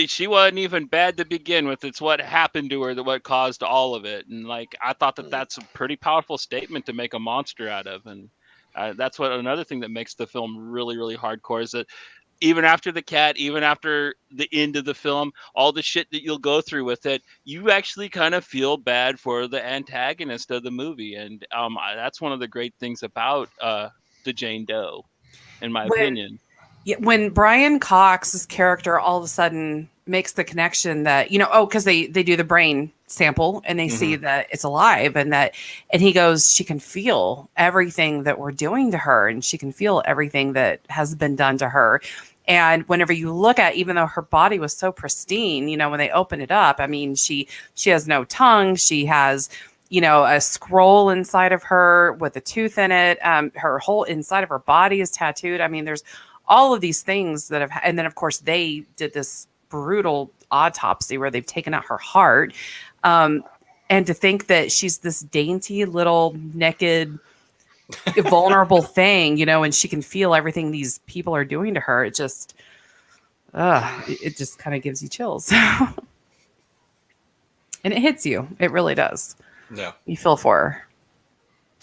she wasn't even bad to begin with. It's what happened to her that what caused all of it. And like, I thought that's a pretty powerful statement to make a monster out of. And that's another thing that makes the film really, really hardcore is that even after the cat, even after the end of the film, all the shit that you'll go through with it, you actually kind of feel bad for the antagonist of the movie. And that's one of the great things about the Jane Doe, in my opinion. When Brian Cox's character all of a sudden makes the connection that, because they do the brain sample and they see that it's alive and he goes, she can feel everything that we're doing to her and she can feel everything that has been done to her. And whenever you look at, even though her body was so pristine, when they open it up, I mean, she has no tongue. She has, a scroll inside of her with a tooth in it. Her whole inside of her body is tattooed. I mean, there's all of these things and then of course they did this brutal autopsy where they've taken out her heart. And to think that she's this dainty little naked, vulnerable thing, and she can feel everything these people are doing to her. It just kind of gives you chills. And it hits you. It really does. Yeah. You feel for her.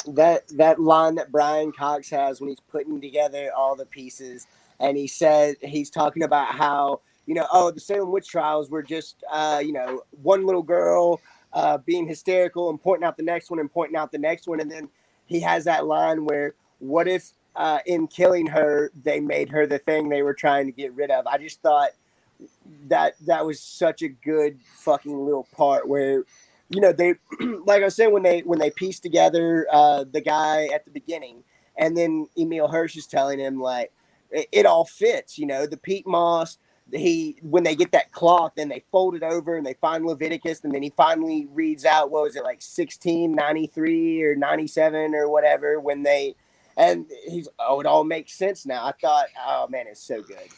That line that Brian Cox has when he's putting together all the pieces, and he said he's talking about how the Salem witch trials were just one little girl being hysterical and pointing out the next one and pointing out the next one, and then he has that line where, what if in killing her they made her the thing they were trying to get rid of? I just thought that was such a good fucking little part where they, like I said, when they piece together the guy at the beginning, and then Emil Hirsch is telling him like it all fits, the peat moss. When they get that cloth, then they fold it over and they find Leviticus, and then he finally reads out, what was it, like 1693 or 97 or whatever, and he's, it all makes sense now. I thought, oh man, it's so good.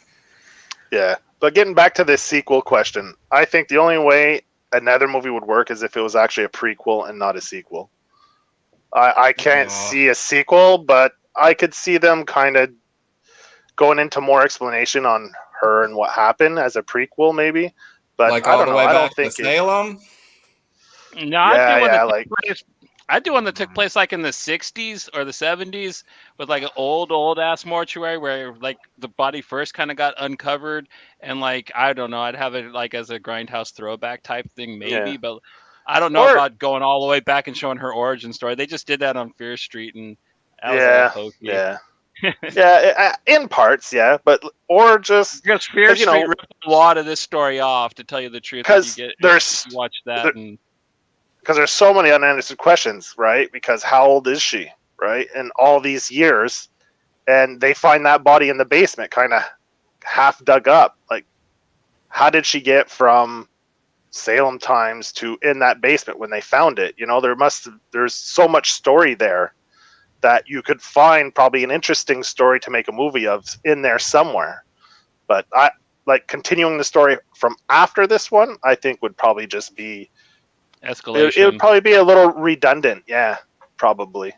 Yeah, but getting back to this sequel question, I think the only way another movie would work is if it was actually a prequel and not a sequel. I can't see a sequel, but I could see them kind of going into more explanation on her and what happened as a prequel, maybe. But like I don't know. I don't think Salem. No, I'd do one that took place like in the 60s or the 70s with like an old ass mortuary where like the body first kind of got uncovered, and like I don't know, I'd have it like as a grindhouse throwback type thing maybe, but I don't know about going all the way back and showing her origin story. They just did that on Fear Street, and that was a little hokey. Yeah, in parts, yeah, but or just because Fear Street ripped a lot of this story off, to tell you the truth. Because if you watch that, because there's so many unanswered questions, right? Because how old is she, right? And all these years, and they find that body in the basement, kind of half dug up. Like, how did she get from Salem Times to in that basement when they found it? You know, there's so much story there that you could find probably an interesting story to make a movie of in there somewhere. But I like continuing the story from after this one, I think would probably just be escalation. It would probably be a little redundant. Yeah, probably.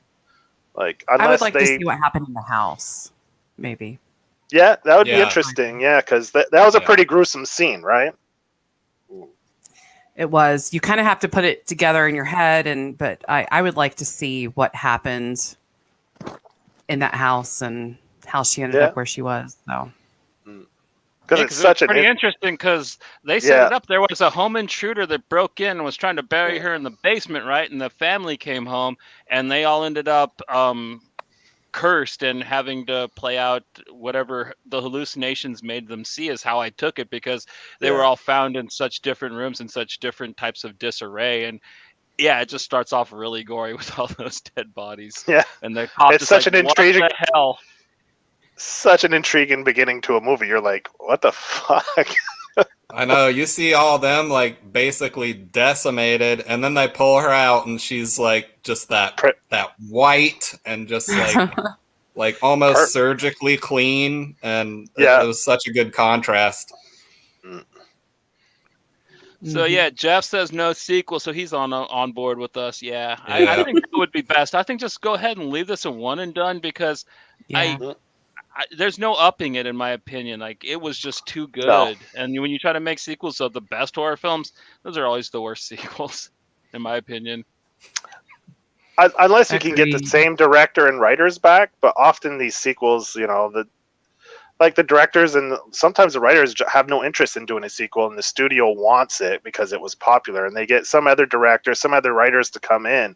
Like, unless I would like they, to see what happened in the house, maybe. yeah, that would be Yeah. interesting. Yeah, because that was a Yeah. pretty gruesome scene, right? It was. You kind of have to put it together in your head, but I would like to see what happened in that house and how she ended Yeah. up where she was. So Because Yeah, it's such an pretty interesting because they set Yeah. it up. There was a home intruder that broke in and was trying to bury her in the basement, right? And the family came home and they all ended up cursed and having to play out whatever the hallucinations made them see, is how I took it, because they were Yeah. all found in such different rooms and such different types of disarray. And yeah, it just starts off really gory with all those dead bodies. Yeah. And the cops It's is such like, an what intriguing- the hell? such an intriguing beginning to a movie. You're like, what the fuck? I know, you see all them like basically decimated, and then they pull her out, and she's like just that white and just like almost surgically clean, and Yeah. it was such a good contrast. So yeah, Jeff says no sequel, so he's on board with us. Yeah, I Yeah. think that would be best. I think just go ahead and leave this a one and done, because yeah. there's no upping it, in my opinion. Like, it was just too good. No. And when you try to make sequels of the best horror films, those are always the worst sequels, in my opinion. Unless you can get the Agreed. same director and writers back, but often these sequels, you know, the directors and sometimes the writers have no interest in doing a sequel, and the studio wants it because it was popular, and they get some other directors, some other writers to come in,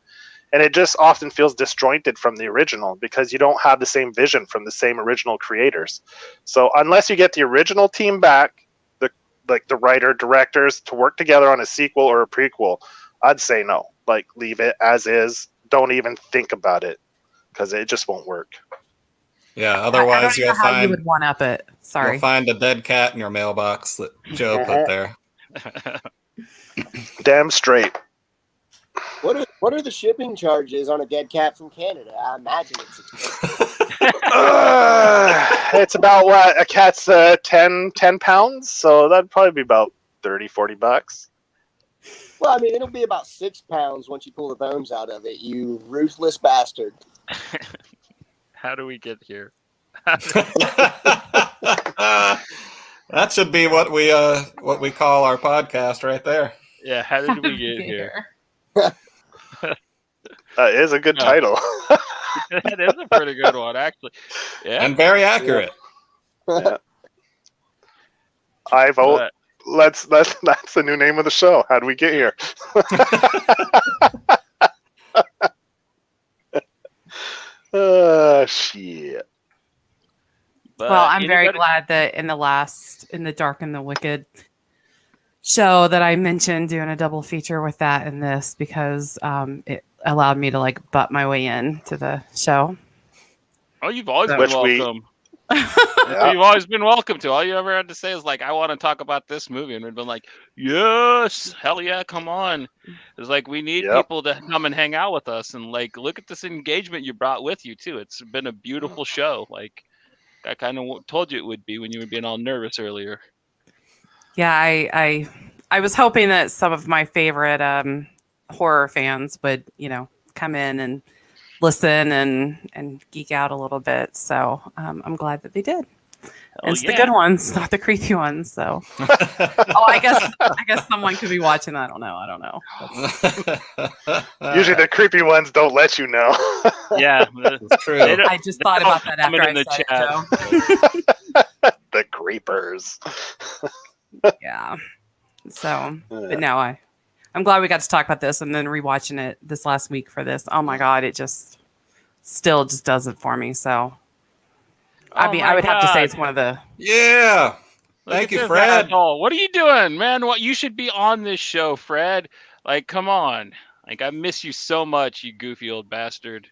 and it just often feels disjointed from the original because you don't have the same vision from the same original creators. So unless you get the original team back, the writer directors, to work together on a sequel or a prequel, I'd say no. Like, leave it as is. Don't even think about it, because it just won't work. Yeah, I otherwise don't know how you would one up it. Sorry. you'll find a dead cat in your mailbox that Joe put there. Damn straight. What are the shipping charges on a dead cat from Canada? I imagine it's expensive. It's about what? A cat's 10 pounds, so that'd probably be about $30-$40. Well, I mean, it'll be about 6 pounds once you pull the bones out of it, you ruthless bastard. How do we get here? That should be what we call our podcast right there. Yeah, how did we get here? That is a good Yeah. title. That is a pretty good one, actually. Yeah. And very accurate. I vote. But- That's the new name of the show. How do we get here? Shit. but Well, I'm very anybody- glad that in the Dark and the Wicked show that I mentioned doing a double feature with that and this, because it allowed me to like butt my way in to the show. Oh, you've always been Which we- welcome. Yeah. You've always been welcome to. All you ever had to say is like, I want to talk about this movie. And we've been like, yes, hell yeah, come on. It's like, we need Yep. people to come and hang out with us. And like, look at this engagement you brought with you too. It's been a beautiful show. Like, I kind of told you it would be when you were being all nervous earlier. Yeah, I was hoping that some of my favorite horror fans would, come in and listen and geek out a little bit. So I'm glad that they did. Hell It's yeah. the good ones, not the creepy ones. So, I guess someone could be watching. I don't know. Usually the creepy ones don't let you know. Yeah. It's true. They don't- I just thought about that comment after in I the said it, Joe. The creepers. Yeah. So, but no, I'm glad we got to talk about this, and then rewatching it this last week for this. Oh my God, it still does it for me. So, I Oh mean, my I would have to say God. it's one of the. Yeah. Look Thank at you, this Fred. asshole. What are you doing, man? What, you should be on this show, Fred. Like, come on. Like, I miss you so much, you goofy old bastard.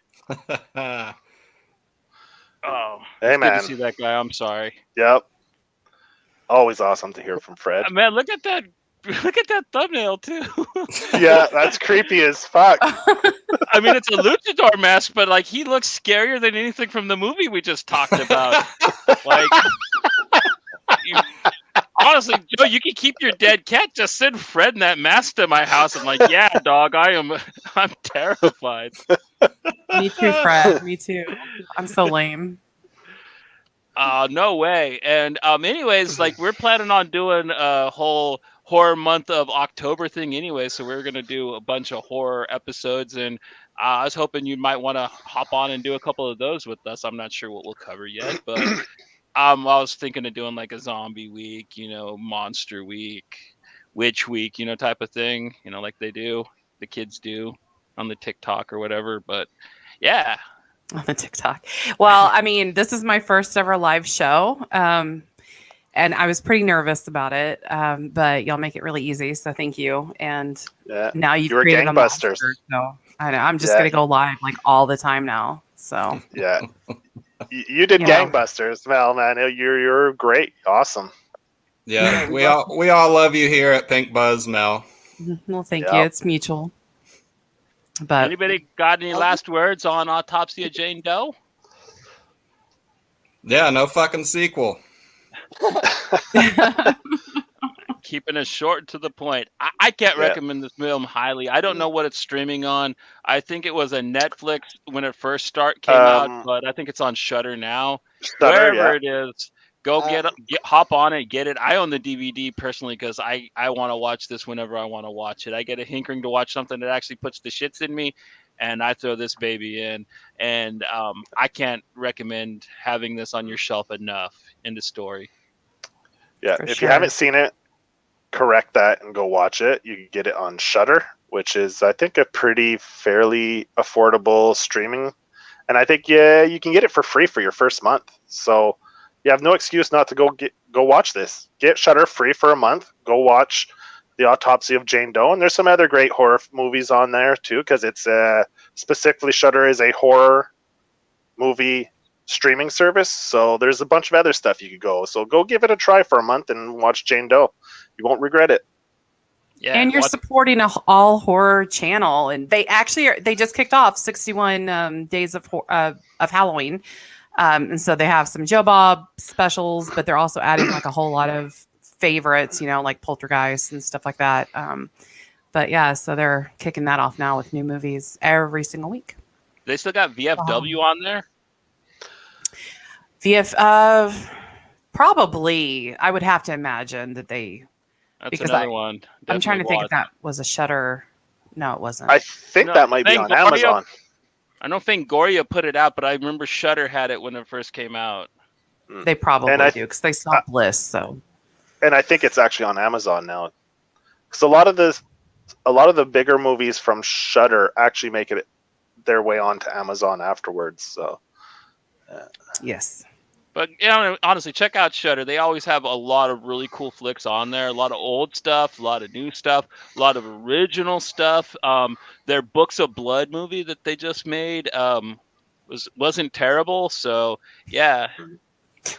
Oh, Hey, it's good man. to see that guy. I'm sorry. Yep. Always awesome to hear from Fred. Man, look at that! Look at that thumbnail too. Yeah, that's creepy as fuck. I mean, it's a luchador mask, but like he looks scarier than anything from the movie we just talked about. Like, honestly, Joe, you can keep your dead cat. Just send Fred in that mask to my house. I'm like, yeah, dog, I'm terrified. Me too, Fred. Me too. I'm so lame. No way. And anyways, like we're planning on doing a whole horror month of October thing anyway, so we're gonna do a bunch of horror episodes, and I was hoping you might want to hop on and do a couple of those with us. I'm not sure what we'll cover yet, but I was thinking of doing like a zombie week, monster week, witch week, type of thing, like the kids do on the TikTok or whatever. But yeah. On the TikTok. Well, I mean, this is my first ever live show. And I was pretty nervous about it. But y'all make it really easy. So thank you. And now you've You're created gangbusters. a monster, so I know I'm just going to go live like all the time now. So yeah, you did gangbusters, Mel, man. You're great. Awesome. Yeah, we all love you here at Pink Buzz, Mel. Well, thank you. It's mutual. But anybody got any last words on Autopsy of Jane Doe? Yeah, no fucking sequel. Keeping it short and to the point. I can't recommend this film highly. I don't know what it's streaming on. I think it was a Netflix when it first came out, but I think it's on Shudder now. Wherever it is, go hop on it, get it. I own the DVD personally because I want to watch this whenever I want to watch it. I get a hankering to watch something that actually puts the shits in me, and I throw this baby in. And I can't recommend having this on your shelf enough. End of story. Yeah, if you haven't seen it, correct that and go watch it. You can get it on Shudder, which is, I think, a fairly affordable streaming. And I think, you can get it for free for your first month. So you have no excuse not to go watch this. Get Shudder free for a month. Go watch The Autopsy of Jane Doe. And there's some other great horror movies on there, too, because it's specifically Shudder is a horror movie streaming service. So there's a bunch of other stuff you could go. So go give it a try for a month and watch Jane Doe. You won't regret it. Yeah, and you're supporting a all horror channel, and they just kicked off 61 days of Halloween, and so they have some Joe Bob specials, but they're also adding like a whole lot of favorites, like Poltergeist and stuff like that. But yeah, so they're kicking that off now with new movies every single week. They still got VFW on there. Probably. I would have to imagine that they. That's because another one. Definitely I'm trying to think if that was a Shudder. No, it wasn't. I think that might be on Amazon. I know Fangoria put it out, but I remember Shudder had it when it first came out. They probably do because they saw Bliss. So, and I think it's actually on Amazon now. Because a lot of the bigger movies from Shudder actually make it their way onto Amazon afterwards. So, yes. But honestly, check out Shudder. They always have a lot of really cool flicks on there. A lot of old stuff, a lot of new stuff, a lot of original stuff. Their Books of Blood movie that they just made wasn't terrible. So yeah.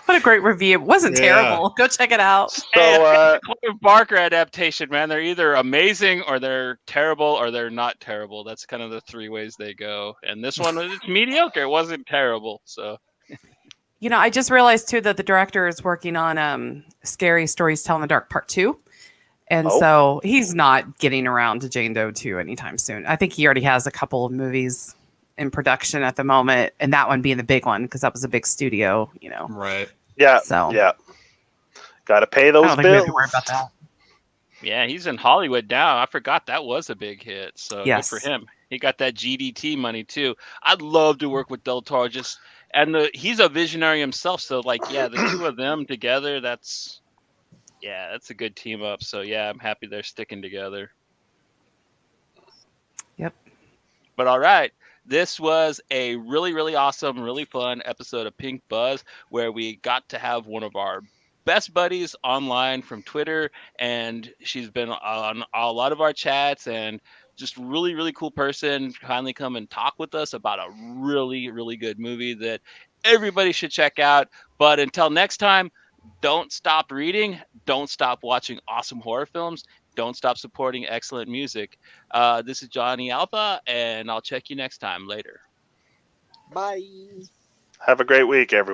What a great review! It wasn't terrible. Go check it out. So Clive Barker adaptation, man. They're either amazing or they're terrible or they're not terrible. That's kind of the three ways they go. And this one was mediocre. It wasn't terrible. So. I just realized, too, that the director is working on Scary Stories Tell in the Dark Part 2. And so he's not getting around to Jane Doe 2 anytime soon. I think he already has a couple of movies in production at the moment, and that one being the big one because that was a big studio, Right. Yeah. So yeah. Got to pay those bills. I don't think we have to worry about that. Yeah, he's in Hollywood now. I forgot that was a big hit. So good for him. He got that GDT money, too. I'd love to work with Del Toro. He's a visionary himself, so the two of them together, that's a good team up. So I'm happy they're sticking together. Yep. But all right, this was a really, really awesome, really fun episode of Pink Buzz where we got to have one of our best buddies online from Twitter, and she's been on a lot of our chats and just really, really cool person. Kindly come and talk with us about a really, really good movie that everybody should check out. But until next time, Don't stop reading. Don't stop watching awesome horror films. Don't stop supporting excellent music. This is Johnny Alpha, and I'll check you next time. Later. Bye. Have a great week, everyone.